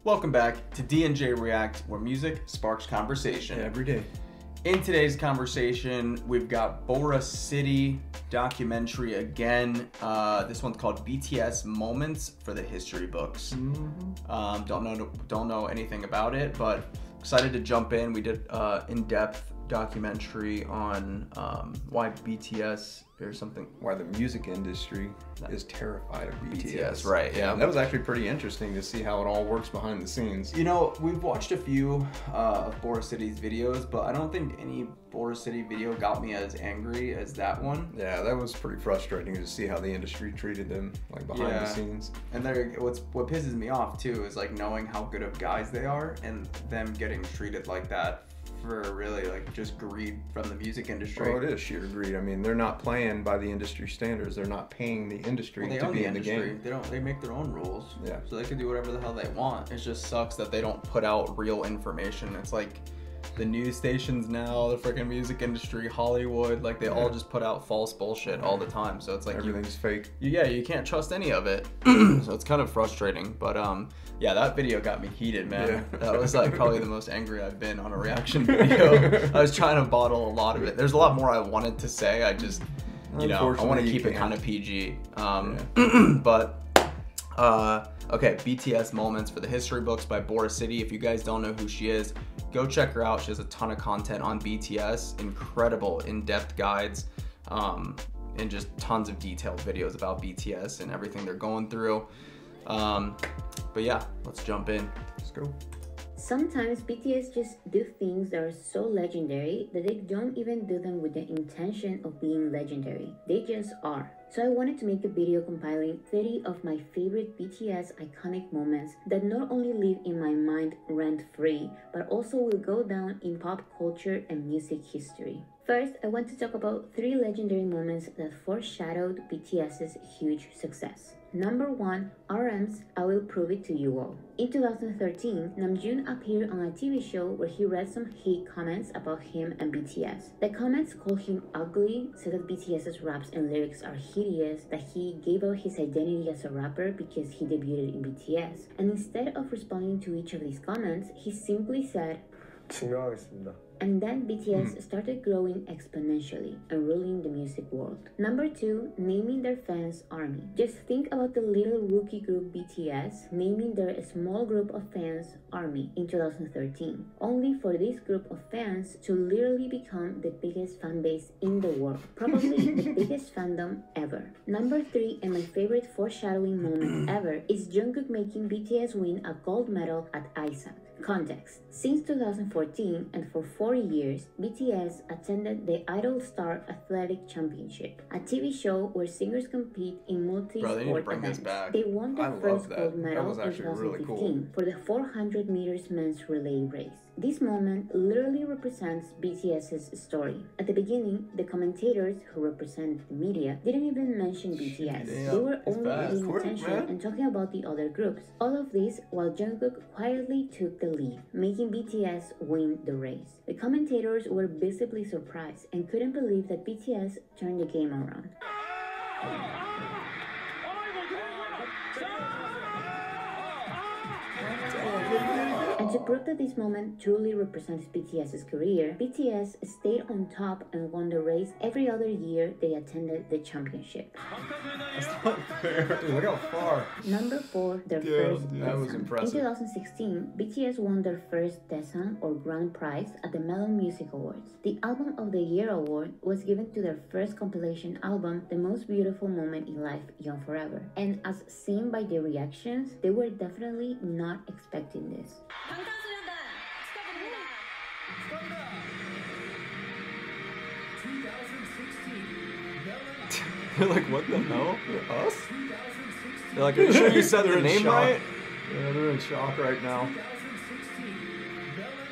Welcome back to D&J React, where music sparks conversation. Every day. In today's conversation, we've got Bora City documentary again. This one's called BTS Moments for the History Books. Don't know anything about it, but excited to jump in. We did in-depth documentary on why BTS or something. Why the music industry is terrified of BTS. Right, yeah. That was actually pretty interesting to see how it all works behind the scenes. You know, we've watched a few of Bora City's videos, but I don't think any Bora City video got me as angry as that one. Yeah, that was pretty frustrating to see how the industry treated them, like behind the scenes. And what pisses me off too is like knowing how good of guys they are and them getting treated like that for really like just greed from the music industry. Well, it is sheer greed. I mean, they're not playing by the industry standards. They're not paying the industry to be in the game. They make their own rules. Yeah. So they can do whatever the hell they want. It just sucks that they don't put out real information. It's like the news stations now, the freaking music industry, Hollywood, like they all just put out false bullshit all the time. So it's like everything's fake. You can't trust any of it. So it's kind of frustrating. But yeah, that video got me heated, man. Yeah. That was like probably the most angry I've been on a reaction video. I was trying to bottle a lot of it. There's a lot more I wanted to say. I just, I want to keep it kind of PG. Okay, BTS Moments for the History Books by Bora City. If you guys don't know who she is, go check her out. She has a ton of content on BTS, incredible in-depth guides, and just tons of detailed videos about BTS and everything they're going through. But yeah, let's jump in. Let's go. Sometimes BTS just do things that are so legendary that they don't even do them with the intention of being legendary. They just are. So I wanted to make a video compiling 30 of my favorite BTS iconic moments that not only live in my mind rent-free, but also will go down in pop culture and music history. First, I want to talk about 3 legendary moments that foreshadowed BTS's huge success. Number 1, RM's I Will Prove It to You All. In 2013, Namjoon appeared on a TV show where he read some hate comments about him and BTS. The comments called him ugly, said that BTS's raps and lyrics are hideous, that he gave out his identity as a rapper because he debuted in BTS. And instead of responding to each of these comments, he simply said, 증명하겠습니다. And then BTS started growing exponentially and ruling the music world. Number 2, naming their fans ARMY. Just think about the little rookie group BTS naming their small group of fans ARMY in 2013, only for this group of fans to literally become the biggest fan base in the world, probably the biggest fandom ever. Number 3, and my favorite foreshadowing moment ever, is Jungkook making BTS win a gold medal at ISAC. Context: since 2014 and for 4 years, BTS attended the Idol Star Athletic Championship, a TV show where singers compete in multi-sport events. They won their first gold medal in 2015 for the 400 meters men's relay race. This moment literally represents BTS's story. At the beginning, the commentators who represent the media didn't even mention BTS. They were only paying attention and talking about the other groups. All of this while Jungkook quietly took the lead, making BTS win the race. The commentators were visibly surprised and couldn't believe that BTS turned the game around. And to prove that this moment truly represents BTS's career, BTS stayed on top and won the race every other year they attended the championship. That's not fair. Dude, look how far. Number 4, their first that was Daesang. impressive. In 2016, BTS won their first Daesang or Grand Prize at the Melon Music Awards. The Album of the Year award was given to their first compilation album, The Most Beautiful Moment in Life, Young Forever. And as seen by their reactions, they were definitely not expecting this. 방탄 소년단 축하드립니다. They're like, what the hell? Us? They're like, are you sure you said their name right? Yeah, they're in shock right now.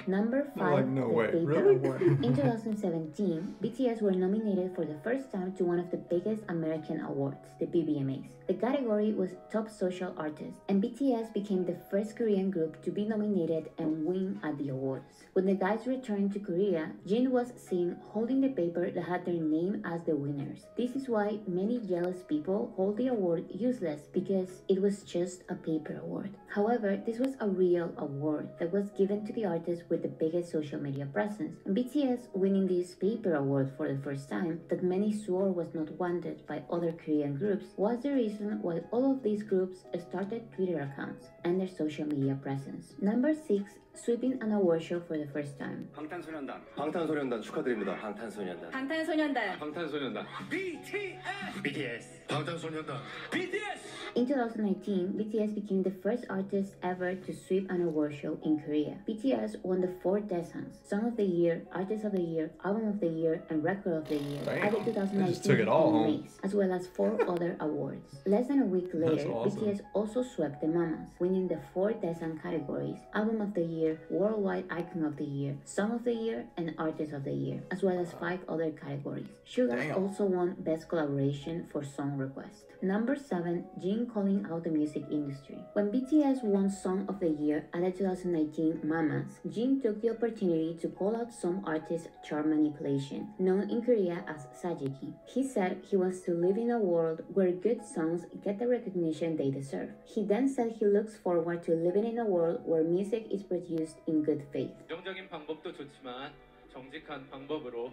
Number 5, like, no the way. Paper Really? Award. In 2017, BTS were nominated for the first time to one of the biggest American awards, the BBMAs. The category was Top Social Artist, and BTS became the first Korean group to be nominated and win at the awards. When the guys returned to Korea, Jin was seen holding the paper that had their name as the winners. This is why many jealous people hold the award useless because it was just a paper award. However, this was a real award that was given to the artist with the biggest social media presence. And BTS winning this paper award for the first time that many swore was not wanted by other Korean groups was the reason why all of these groups started Twitter accounts and their social media presence. Number 6, sweeping an award show for the first time. 방탄소년단. 방탄소년단 축하드립니다. 방탄소년단. 방탄소년단. 방탄소년단. BTS. BTS. 방탄소년단. BTS. In 2019, BTS became the first artist ever to sweep an award show in Korea. BTS won the 4 Daesangs: Song of the Year, Artist of the Year, Album of the Year, and Record of the Year at the 2019 VMAs, as well as 4 other awards. Less than a week later, awesome. BTS also swept the Mamas, winning the 4 Daesang categories: Album of the Year, Worldwide Icon of the Year, Song of the Year, and Artist of the Year, as well as 5 other categories. Suga also won Best Collaboration for Song Request. Number 7, Jin calling out the music industry. When BTS won Song of the Year at the 2019 Mamas, Jin took the opportunity to call out some artists' chart manipulation, known in Korea as sajiki. He said he wants to live in a world where good songs get the recognition they deserve. He then said he looks forward to living in a world where music is produced in good faith. 부정적인 방법도 좋지만 정직한 방법으로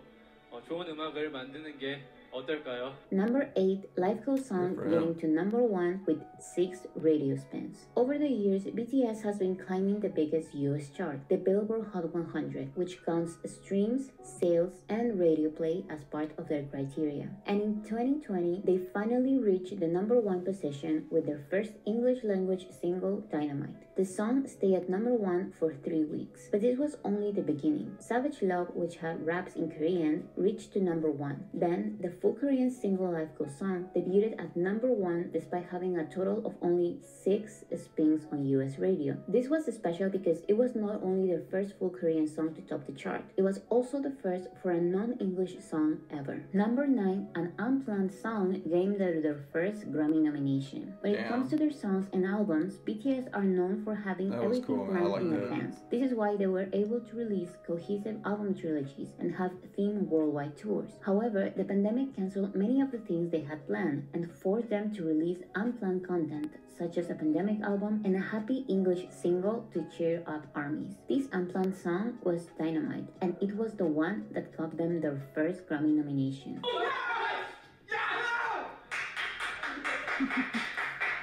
좋은 음악을 만드는 게 어떨까요? Number 8, Life Goes On, getting to number 1 with 6 radio spins. Over the years, BTS has been climbing the biggest US chart, the Billboard Hot 100, which counts streams, sales, and radio play as part of their criteria. And in 2020, they finally reached the number 1 position with their first English language single, Dynamite. The song stayed at number 1 for 3 weeks, but this was only the beginning. Savage Love, which had raps in Korean, reached to number 1. Then, the full Korean single Life Goes On debuted at number 1 despite having a total of only 6 spins on US radio. This was special because it was not only their first full Korean song to top the chart, it was also the first for a non-English song ever. Number 9, an unplanned song gained their first Grammy nomination. When it comes to their songs and albums, BTS are known for having everything planned in advance. This is why they were able to release cohesive album trilogies and have themed worldwide tours. However, the pandemic canceled many of the things they had planned and forced them to release unplanned content such as a pandemic album and a happy English single to cheer up armies. This unplanned song was Dynamite, and it was the one that got them their first Grammy nomination.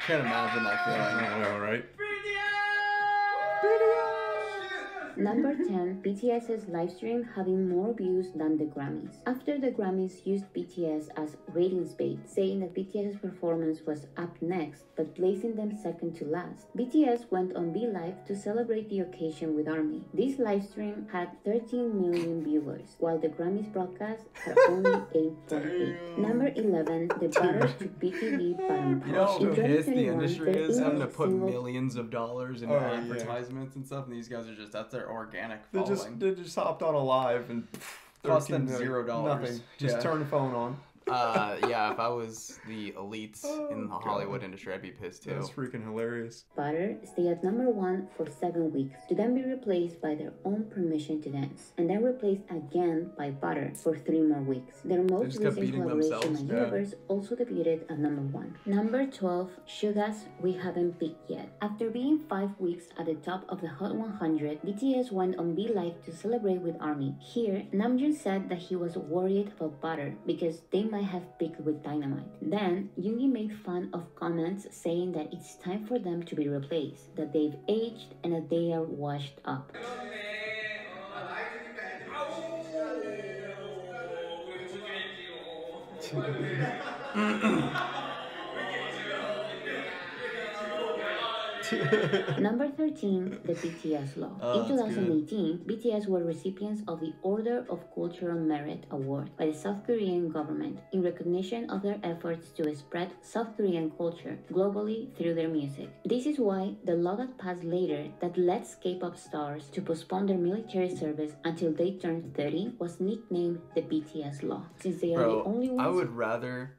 Can't imagine that feeling. I know, right? Number 10, BTS's livestream having more views than the Grammys. After the Grammys used BTS as ratings bait, saying that BTS's performance was up next, but placing them second to last, BTS went on B Live to celebrate the occasion with ARMY. This livestream had 13 million viewers, while the Grammys broadcast had only 8.8. Number 11, the Butter to BTV bottom. You know how pissed the industry is having to put millions of dollars into advertisements and stuff, and these guys are just, that's their organic following. They just hopped on a live and cost them $0. Nothing. Just turn the phone on. Yeah, if I was the elites in the Hollywood industry, I'd be pissed too. That's freaking hilarious. Butter stayed at number 1 for 7 weeks, to then be replaced by their own Permission to Dance, and then replaced again by Butter for 3 more weeks. Their most recent collaboration on Universe also debuted at number 1. Number 12, Suga's We Haven't Peaked Yet. After being 5 weeks at the top of the Hot 100, BTS went on B Live to celebrate with ARMY. Here, Namjoon said that he was worried about Butter because they might have peaked with Dynamite. Then, Yoongi made fun of comments saying that it's time for them to be replaced, that they've aged and that they are washed up. Number 13, the BTS Law. In That's 2018, BTS were recipients of the Order of Cultural Merit Award by the South Korean government in recognition of their efforts to spread South Korean culture globally through their music. This is why the law that passed later that lets K-pop stars to postpone their military service until they turn 30 was nicknamed the BTS Law, since they are the only ones. I would rather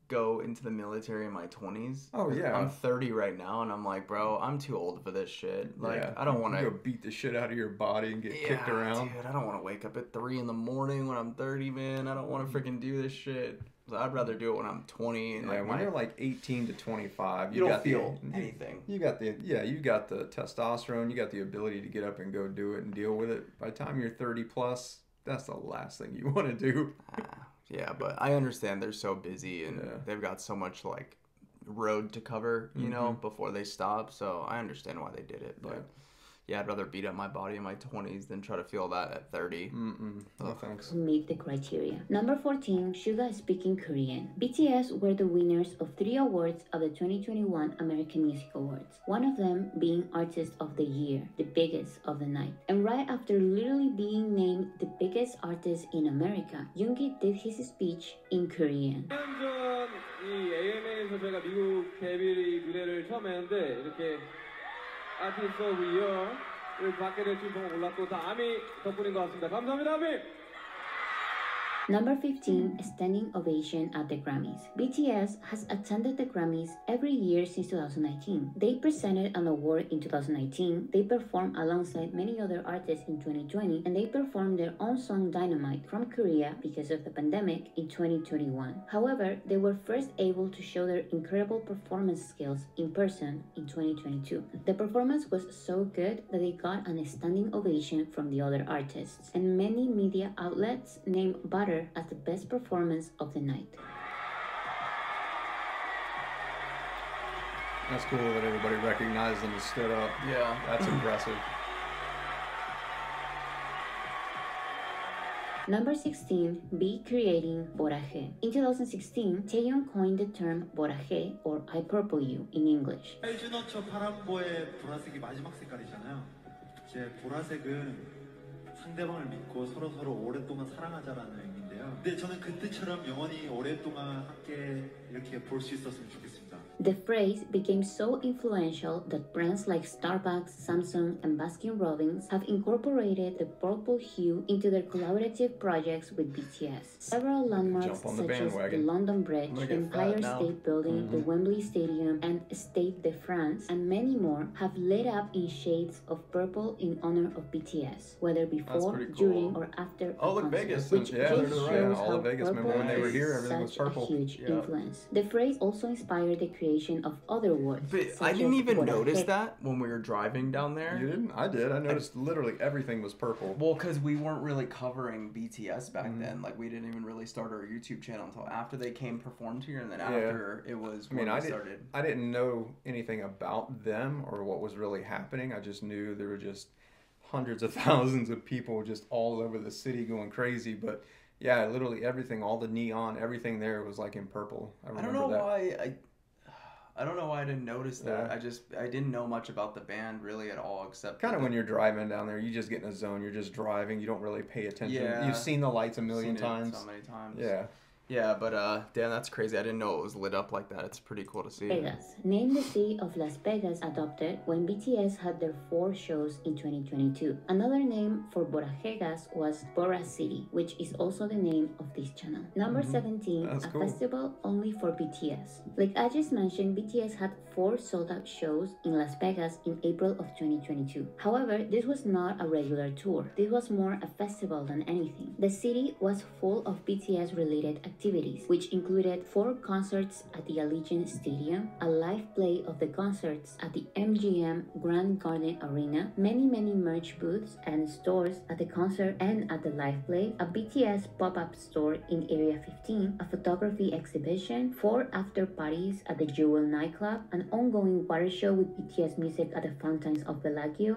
go into the military in my 20s. Oh yeah, I'm 30 right now, and I'm like, bro, I'm too old for this shit. Like, yeah. I don't want to go beat the shit out of your body and get kicked around. Dude, I don't want to wake up at 3 in the morning when I'm 30, man. I don't want to freaking do this shit. So I'd rather do it when I'm 20. And when you're like 18 to 25, you don't feel anything. You got the testosterone. You got the ability to get up and go do it and deal with it. By the time you're 30 plus, that's the last thing you want to do. Yeah, but I understand they're so busy and they've got so much like road to cover, you know, before they stop. So I understand why they did it. But yeah, I'd rather beat up my body in my 20s than try to feel that at 30. No thanks. Meet the criteria. Number 14, Suga speaking Korean. BTS were the winners of 3 awards of the 2021 American Music Awards. One of them being Artist of the Year, the biggest of the night. And right after literally being named the biggest artist in America, Jungkook did his speech in Korean. 1년 전 이 AMA에서 제가 미국 데뷔 무대를 처음 했는데 이렇게 아티스트 오브 이어를 받게 될 줄 정말 몰랐고 다 아미 덕분인 것 같습니다. 감사합니다, 아미! Number 15, standing ovation at the Grammys. BTS has attended the Grammys every year since 2019. They presented an award in 2019, they performed alongside many other artists in 2020, and they performed their own song Dynamite from Korea because of the pandemic in 2021. However, they were first able to show their incredible performance skills in person in 2022. The performance was so good that they got a standing ovation from the other artists, and many media outlets named Butter as the best performance of the night. That's cool that everybody recognized them and stood up. Yeah. That's impressive. Number 16, be creating 보라해. In 2016, Taeyeon coined the term 보라해 or I purple you in English. 해주너처 파란보의 보라색이 마지막 색깔이잖아요. 제 보라색은 상대방을 믿고 서로 오랫동안 사랑하자라는 의미인데요. 근데 저는 그 뜻처럼 영원히 오랫동안 함께 이렇게 볼 수 있었으면 좋겠습니다. The phrase became so influential that brands like Starbucks, Samsung, and Baskin-Robbins have incorporated the purple hue into their collaborative projects with BTS. Several landmarks such as the London Bridge, Empire State Building, the Wembley Stadium, and Stade de France, and many more have lit up in shades of purple in honor of BTS, whether before, during, or after a concert, Vegas, which just shows all how of Vegas. purple Remember when they were here, is everything was such purple. a huge influence. The phrase also inspired the creation of other words. But I didn't even notice that when we were driving down there. You didn't? I did. I noticed literally everything was purple. Well, because we weren't really covering BTS back then. Like, we didn't even really start our YouTube channel until after they performed here, and then after it was when we started. I didn't know anything about them or what was really happening. I just knew there were just hundreds of thousands of people just all over the city going crazy. But yeah, literally everything, all the neon, everything there was like in purple. I don't know why I don't know why I didn't notice that. I didn't know much about the band really at all, except kind of when you're driving down there, you just get in a zone. You're just driving. You don't really pay attention. Yeah. You've seen the lights a million times. So many times. Yeah. Yeah, but damn, that's crazy. I didn't know it was lit up like that. It's pretty cool to see. Vegas. Named the city of Las Vegas adopted when BTS had their 4 shows in 2022. Another name for Borajegas was Bora City, which is also the name of this channel. Number 17, That's a cool. festival only for BTS. Like I just mentioned, BTS had 4 sold-out shows in Las Vegas in April of 2022. However, this was not a regular tour. This was more a festival than anything. The city was full of BTS-related activities, which included 4 concerts at the Allegiant Stadium, a live play of the concerts at the MGM Grand Garden Arena, many merch booths and stores at the concert and at the live play, a BTS pop-up store in Area 15, a photography exhibition, 4 after parties at the Jewel nightclub, an ongoing water show with BTS music at the fountains of Bellagio,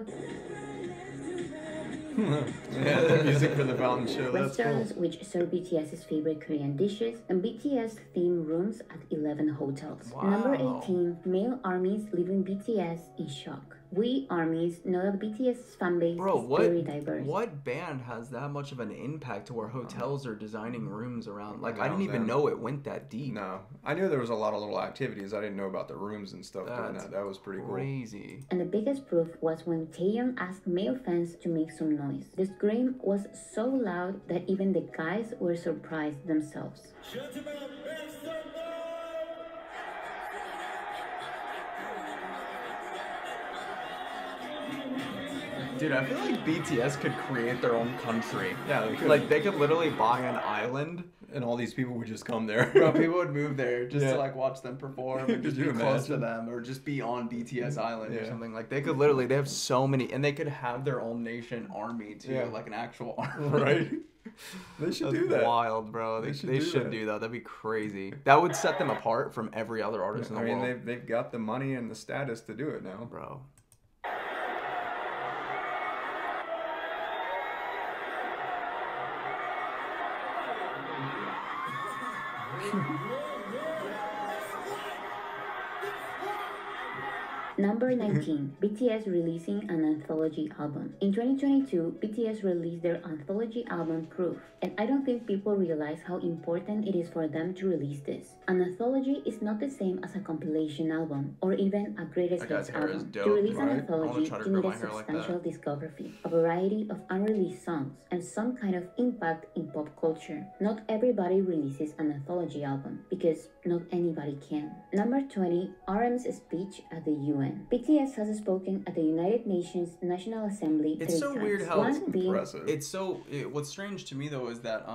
Yeah, the music for the fountain show. That's cool. Restaurants which serve BTS's favorite Korean dishes, and BTS themed rooms at 11 hotels. Wow. Number 18, male armies leaving BTS in shock. We armies know that BTS's fan base is very diverse. What band has that much of an impact to where hotels are designing rooms around? Like, I Around didn't even them. know it went that deep. No, I knew there was a lot of little activities. I didn't know about the rooms and stuff doing That's that. That was pretty cool. Crazy. And the biggest proof was when Taehyung asked male fans to make some noise. The scream was so loud that even the guys were surprised themselves. Dude, I feel like BTS could create their own country. Yeah, they could. Like, they could literally buy an island. And all these people would just come there. Bro, people would move there just Yeah. to, like, watch them perform and just Could be you close to imagine? them or just be on BTS Island or Yeah. something. Like, they could literally, they have so many, and they could have their own nation army, too, Yeah. like an actual army. Right? They should That's do that. wild, bro. They should do that. That'd be crazy. That would set them apart from every other artist in the I mean, world. they've got the money and the status to do it now. Bro. Number 19, BTS releasing an anthology album. In 2022, BTS released their anthology album Proof, and I don't think people realize how important it is for them to release this. An anthology is not the same as a compilation album, or even a greatest That guy's hits hair is album. dope, To release an right? I wanna anthology, try to you grow need my a hair like substantial discography, a variety of unreleased songs, and some kind of impact in pop culture. Not everybody releases an anthology album, because not anybody can. Number 20, RM's speech at the UN. BTS has spoken at the United Nations National Assembly It's 3 so times. weird how One it's being Impressive. What's strange to me though is that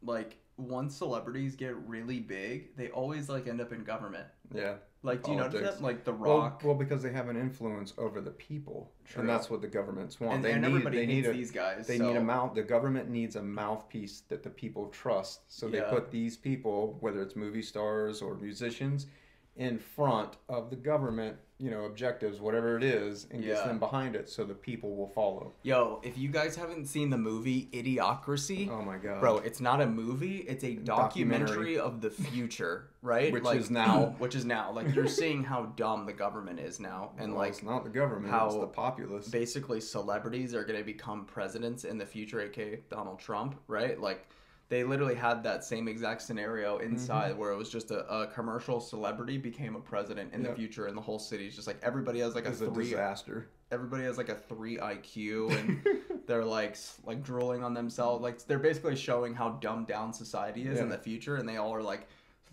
like once celebrities get really big, they always like end up in government. Yeah. Like, do you notice Politics. that? Like The Rock. Well, because they have an influence over the people, True. and that's what the governments want. and everybody hates these guys. They need a mouth. The government needs a mouthpiece that the people trust. So they Yeah. put these people, whether it's movie stars or musicians, in front of the government, objectives, whatever it is, and gets Yeah. them behind it, so the people will follow. Yo, if you guys haven't seen the movie Idiocracy, Oh my god, bro, it's not a movie, it's a documentary of the future, right? Which like, is now. Which is now. Like, you're seeing how dumb the government is now. And, Well, like, it's not the government, how it's the populace. basically celebrities are going to become presidents in the future, aka Donald Trump, right? Like, they literally had that same exact scenario inside where it was just a commercial celebrity became a president in the future, and the whole city's just like everybody has like It's a disaster. everybody has like a 3 IQ, and they're like drooling on themselves. Like, they're basically showing how dumbed down society is in the future, and they all are like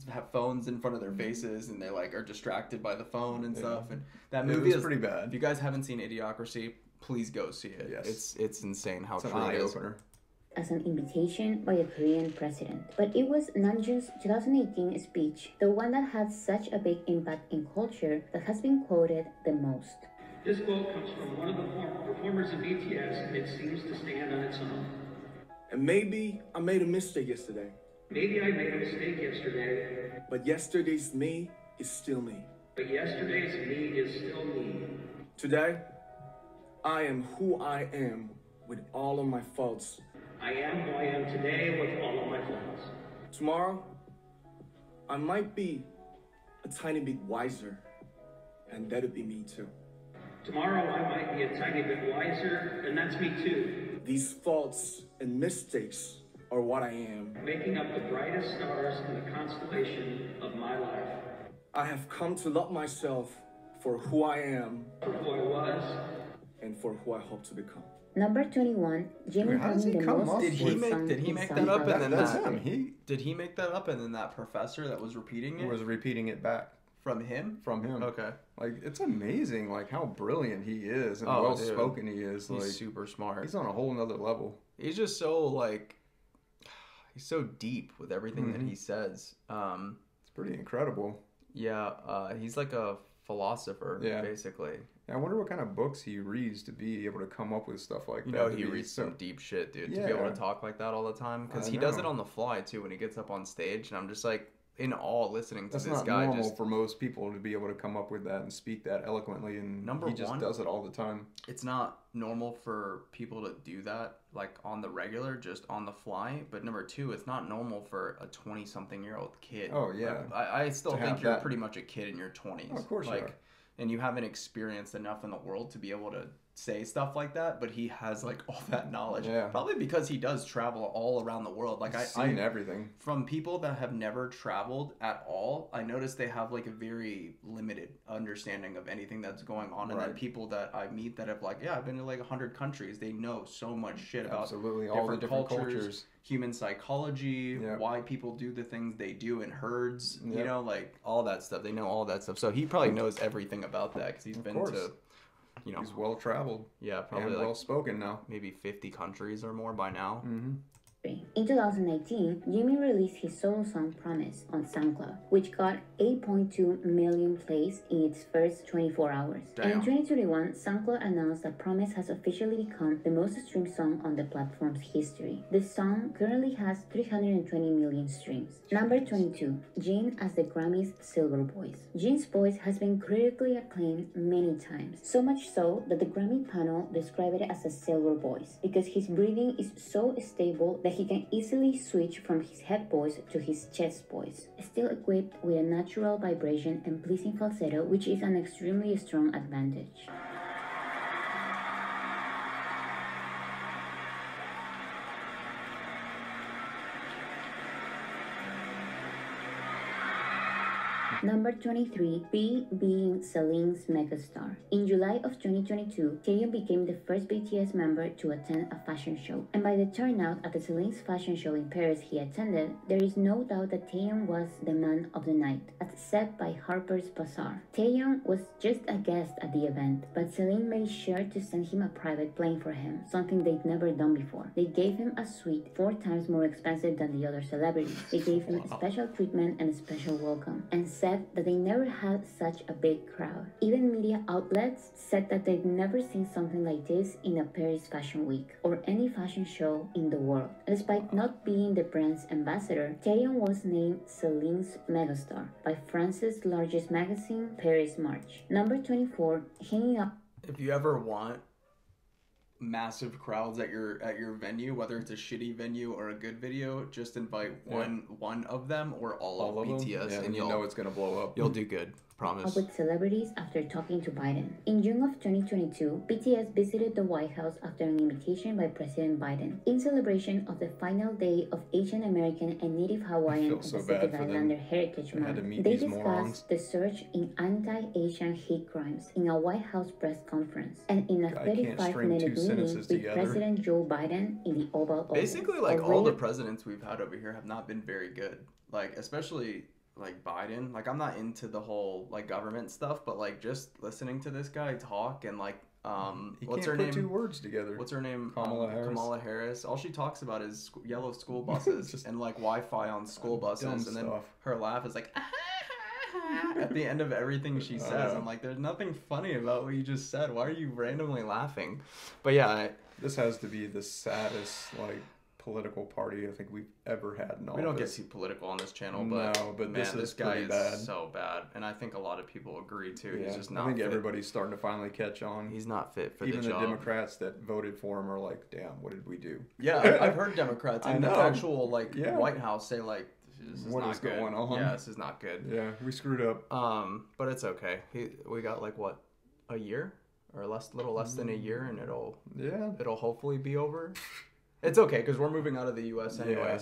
have phones in front of their faces, and they like are distracted by the phone and stuff. And that movie was is pretty bad. If you guys haven't seen Idiocracy, please go see it. Yes. It's insane how It's an true it eye is. opener. as an invitation by the Korean president. But it was Namjoon's 2018 speech, the one that had such a big impact in culture, that has been quoted the most. This quote comes from one of the performers of BTS, and it seems to stand on its own. And maybe I made a mistake yesterday, Maybe I made a mistake yesterday, but yesterday's me is still me. but yesterday's me is still me. Today, I am who I am with all of my faults. I am who I am today with all of my flaws. Tomorrow, I might be a tiny bit wiser, and that'll be me too. Tomorrow I might be a tiny bit wiser, and that's me too. These faults and mistakes are what I am. Making up the brightest stars in the constellation of my life. I have come to love myself for who I am For who I was, and for who I hope to become. Number 21, Jimin how does having he the come most up Did he hit make song did he in make song that up and chart. then That's that him. did he make that up and then that professor that was repeating it Was repeating it back from him? from him. Okay. Like, it's amazing, like, how brilliant he is and Oh, well dude. spoken he is. He's Like, super smart. he's on a whole nother level. He's just so like he's so deep with everything that he says. It's pretty incredible. He's like a philosopher, Yeah. basically. I wonder what kind of books he reads to be able to come up with stuff like You that. know, to he be reads so- some deep shit, dude. To be able Yeah. to talk like that all the time, because I he does it know. on the fly too when he gets up on stage, and I'm just like, in awe listening to That's this not guy. normal for most people to be able to come up with that and speak that eloquently, and Number he just one, does it all the time. It's not normal for people to do that, like on the regular, just on the fly. But number two, it's not normal for a 20-something-year-old kid. Oh, yeah. Like, I still To think have you're that. pretty much a kid in your 20s. Oh, of course you like, are. And you haven't experienced enough in the world to be able to say stuff like that, but he has like all that knowledge. Yeah. Probably because he does travel all around the world. Like I've seen everything. From people that have never traveled at all, I noticed they have like a very limited understanding of anything that's going on. And then people that I meet that have like, yeah, I've been to like 100 countries. They know so much shit about absolutely all the different cultures, human psychology, why people do the things they do in herds, you know, like all that stuff. They know all that stuff. So he probably knows everything about that because he's been to, you know, he's well traveled. Yeah, probably and like well spoken now. Maybe 50 countries or more by now. Mm-hmm. In 2019, Jimin released his solo song Promise on SoundCloud, which got 8.2 million plays in its first 24 hours. Damn. And in 2021, SoundCloud announced that Promise has officially become the most streamed song on the platform's history. The song currently has 320 million streams. Number 22, Jin as the Grammys' Silver Voice. Jin's voice has been critically acclaimed many times, so much so that the Grammy panel described it as a silver voice because his breathing is so stable that he can easily switch from his head voice to his chest voice, still equipped with a natural vibration and pleasing falsetto, which is an extremely strong advantage. Number 23, B being Celine's megastar. In July of 2022, Taeyeon became the first BTS member to attend a fashion show. And by the turnout at the Celine's fashion show in Paris he attended, there is no doubt that Taeyeon was the man of the night, as said by Harper's Bazaar. Taeyeon was just a guest at the event, but Celine made sure to send him a private plane for him, something they'd never done before. They gave him a suite 4 times more expensive than the other celebrities. They gave him special treatment and a special welcome, and said that they never had such a big crowd. Even media outlets said that they'd never seen something like this in a Paris Fashion Week or any fashion show in the world. Despite not being the brand's ambassador, Taeyeon was named Celine's megastar by France's largest magazine, Paris March. Number 24, hanging up. If you ever want massive crowds at your venue, whether it's a shitty venue or a good video, just invite one of them or all of BTS, and you'll know it's gonna blow up. You'll do good. Promise. With celebrities after talking to Biden. In June of 2022, BTS visited the White House after an invitation by President Biden in celebration of the final day of Asian American and Native Hawaiian and Pacific Islander Heritage Month. They discussed the surge in anti-Asian hate crimes in a White House press conference and in a 35-minute meeting with President Joe Biden in the Oval Office. Basically, like all the presidents we've had over here have not been very good. Like, especially like Biden. Like, I'm not into the whole like government stuff, but like just listening to this guy talk and like what's her name? 2 words together. What's her name? Kamala Harris. Kamala Harris. All she talks about is yellow school buses and like Wi-Fi on school buses, and then her laugh is like at the end of everything she says. I'm like, there's nothing funny about what you just said. Why are you randomly laughing? But yeah, this has to be the saddest like political party I think we've ever had in office. We don't get too political on this channel, but no, but man, this guy is bad. So bad, and I think a lot of people agree too. Yeah, he's just not. I think fit. Everybody's starting to finally catch on. He's not fit for even the job. Even the Democrats that voted for him are like, "Damn, what did we do?" Yeah, I've heard Democrats in the actual White House say like, "This is not good. Going on? Yeah, this is not good." Yeah, we screwed up. But it's okay. We got like what, a year or little less than a year, and it'll hopefully be over. It's okay because we're moving out of the U.S. anyway.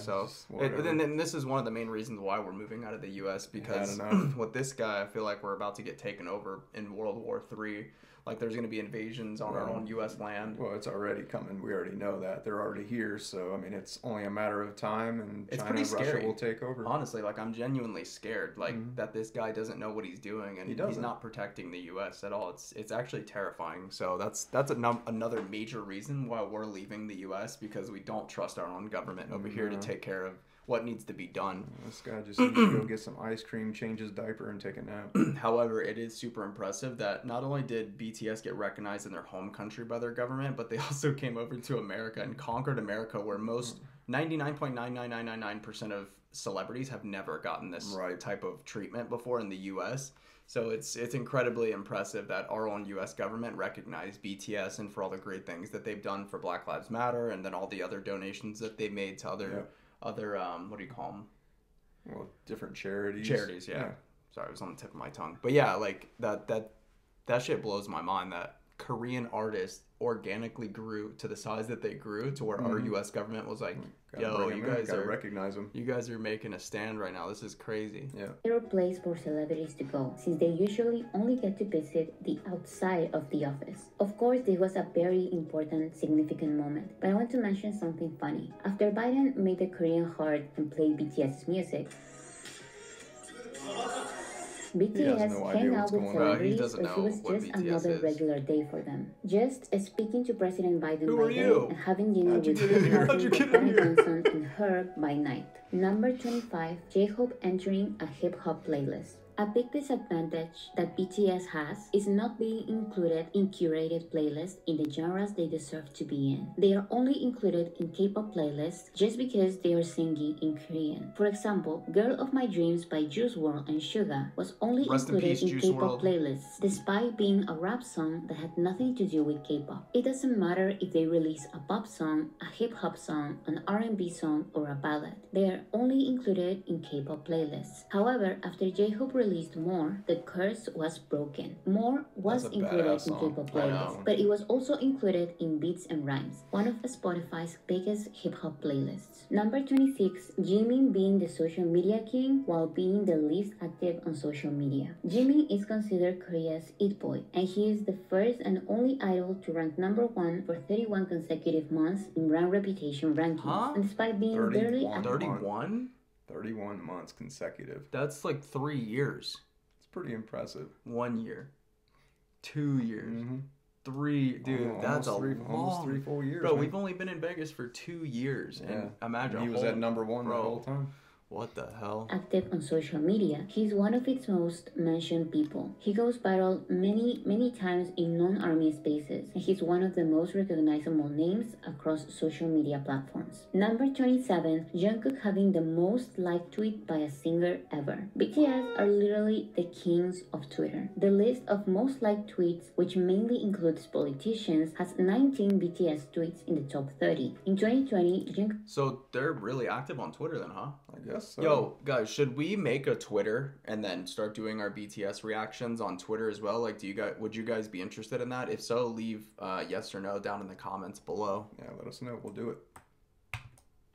Then this is one of the main reasons why we're moving out of the U.S. because with this guy, I feel like we're about to get taken over in World War III. Like there's going to be invasions on our own U.S. land. Well, it's already coming. We already know that. They're already here. So, I mean, it's only a matter of time and it's China and Russia will take over. Honestly, like I'm genuinely scared that this guy doesn't know what he's doing and he's not protecting the U.S. at all. It's actually terrifying. So that's another major reason why we're leaving the U.S. because we don't trust our own government over here to take care of what needs to be done. This guy just needs to go get some ice cream, change his diaper, and take a nap. However, it is super impressive that not only did BTS get recognized in their home country by their government, but they also came over to America and conquered America, where most 99.99999% of celebrities have never gotten this type of treatment before in the U.S. So it's incredibly impressive that our own U.S. government recognized BTS and for all the great things that they've done for Black Lives Matter, and then all the other donations that they made to other what do you call them? Well, different charities. Charities, yeah. Sorry, it was on the tip of my tongue. But yeah, like that shit blows my mind that Korean artists organically grew to the size that they grew to where our U.S. government was like, yo, you guys are recognize them. You guys are making a stand right now. This is crazy. Yeah. Favorite place for celebrities to go, since they usually only get to visit the outside of the office. Of course, this was a very important, significant moment, but I want to mention something funny. After Biden made the Korean hard and played BTS's music, BTS hang out with celebrities, but it was just another regular day for them. Just speaking to President Biden by day and having dinner with Bangtan Johnson and her by night. Number 25, J-Hope entering a hip-hop playlist. A big disadvantage that BTS has is not being included in curated playlists in the genres they deserve to be in. They are only included in K-pop playlists just because they are singing in Korean. For example, Girl of My Dreams by Juice WRLD and Suga was only included in K-pop playlists, despite being a rap song that had nothing to do with K-pop. It doesn't matter if they release a pop song, a hip-hop song, an R&B song, or a ballad. They are only included in K-pop playlists. However, after J-Hope released More, the curse was broken. More was included in K-pop playlists, but it was also included in Beats and Rhymes, one of Spotify's biggest hip-hop playlists. Number 26, Jimin being the social media king while being the least active on social media. Jimin is considered Korea's it boy, and he is the first and only idol to rank number 1 for 31 consecutive months in brand reputation rankings, and despite being barely active. 31? 31 months consecutive. That's like 3 years. It's pretty impressive. 1 year. 2 years. 3, dude, that's almost 3-4 years. Bro, we've only been in Vegas for 2 years. Yeah. And imagine he was at number 1 the whole time. What the hell? Active on social media, he's one of its most mentioned people. He goes viral many times in non-army spaces, and he's one of the most recognizable names across social media platforms. Number 27, Jungkook having the most liked tweet by a singer ever. BTS are literally the kings of Twitter. The list of most liked tweets, which mainly includes politicians, has 19 BTS tweets in the top 30. In 2020, Jungkook... So they're really active on Twitter then, huh? I guess so. Yo, guys, should we make a Twitter and then start doing our BTS reactions on Twitter as well? Like, would you guys be interested in that? If so, leave yes or no down in the comments below. Yeah, let us know. We'll do it.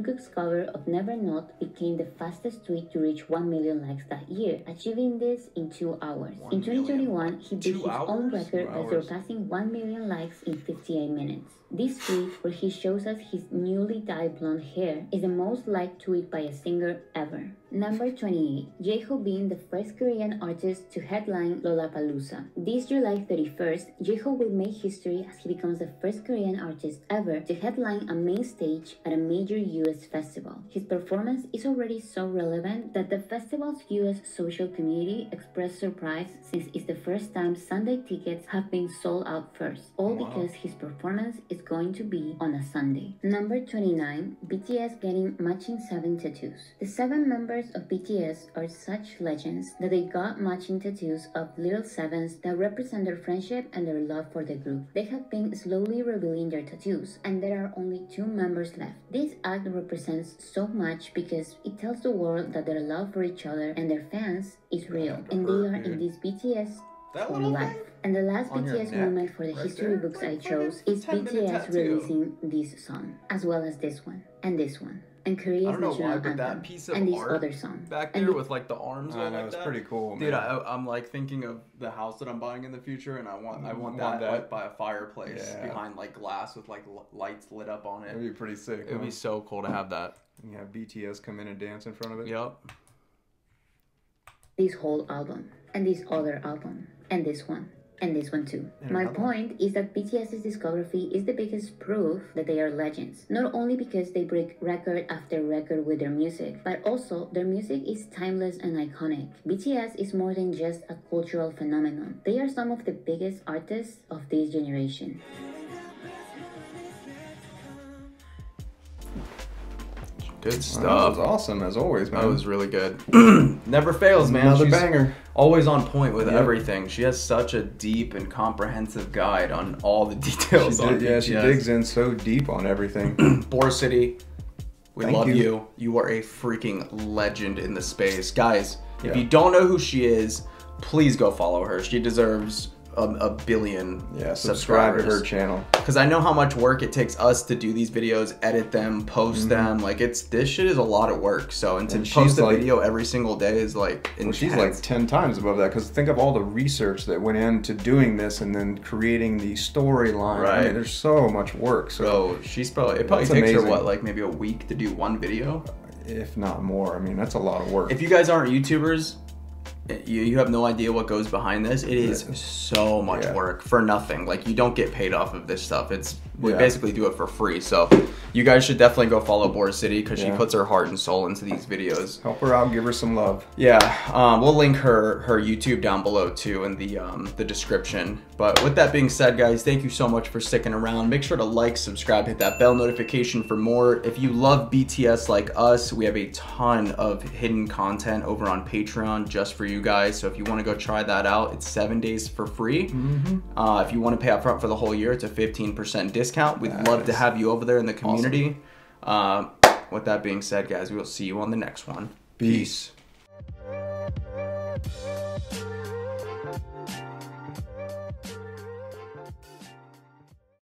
Jungkook's cover of Never Not became the fastest tweet to reach 1 million likes that year, achieving this in 2 hours. In 2021, he beat his own record by surpassing 1 million likes in 58 minutes. This tweet, where he shows us his newly dyed blonde hair, is the most liked tweet by a singer ever. Number 28. J-Hope being the first Korean artist to headline Lollapalooza. This July 31st, J-Hope will make history as he becomes the first Korean artist ever to headline a main stage at a major US festival. His performance is already so relevant that the festival's US social community expressed surprise, since it's the first time Sunday tickets have been sold out first, all because his performance is going to be on a Sunday. Number 29. BTS getting matching 7 tattoos. The 7 members of BTS are such legends that they got matching tattoos of little sevens that represent their friendship and their love for the group. They have been slowly revealing their tattoos, and there are only 2 members left. This act represents so much because it tells the world that their love for each other and their fans is real, and they are in this BTS for life. And the last BTS moment for the history books I chose is BTS releasing this song, as well as this one, and this one, and Korea's national anthem, and this other song. Back there with like the arms all like that. It's pretty cool, man. Dude, I'm like thinking of the house that I'm buying in the future, and I want that like by a fireplace behind like glass with like lights lit up on it. It'd be pretty sick. It'd be so cool to have that. And you have BTS come in and dance in front of it. Yep. This whole album, and this other album, and this one. And this one too. And My another point is that BTS's discography is the biggest proof that they are legends. Not only because they break record after record with their music, but also their music is timeless and iconic. BTS is more than just a cultural phenomenon. They are some of the biggest artists of this generation. Good stuff. That was awesome as always, man. That was really good. Never fails, man. Another She's banger. always on point with Yep. everything. She has such a deep and comprehensive guide on all the details. She digs in so deep on everything. Bora City, we Thank love you. you. You are a freaking legend in the space. Guys, if Yeah. you don't know who she is, please go follow her. She deserves a billion Subscribe to subscribers. her channel. Because I know how much work it takes us to do these videos, edit them, post them. Like, this shit is a lot of work. So, and to And she's post a like- video every single day is like intense. Well, she's like 10 times above that, because think of all the research that went into doing this and then creating the storyline. I Right. mean, there's so much work. So she's probably, it probably That's takes her, amazing. what, like maybe a week to do one video? If not more. I mean, that's a lot of work. If you guys aren't YouTubers, you have no idea what goes behind this. It is so much Yeah. work for nothing. Like, you don't get paid off of this stuff. We Yeah. basically do it for free. So you guys should definitely go follow Bora City, because she Yeah. puts her heart and soul into these videos. Help her out, give her some love. Yeah, we'll link her YouTube down below too in the description. But with that being said, guys, thank you so much for sticking around. Make sure to like, subscribe, hit that bell notification for more. If you love BTS like us, we have a ton of hidden content over on Patreon just for you guys. So if you want to go try that out, it's 7 days for free. If you want to pay up front for the whole year, it's a 15% discount. We'd love to have you over there in the community. With that being said, guys, we'll see you on the next one. Peace.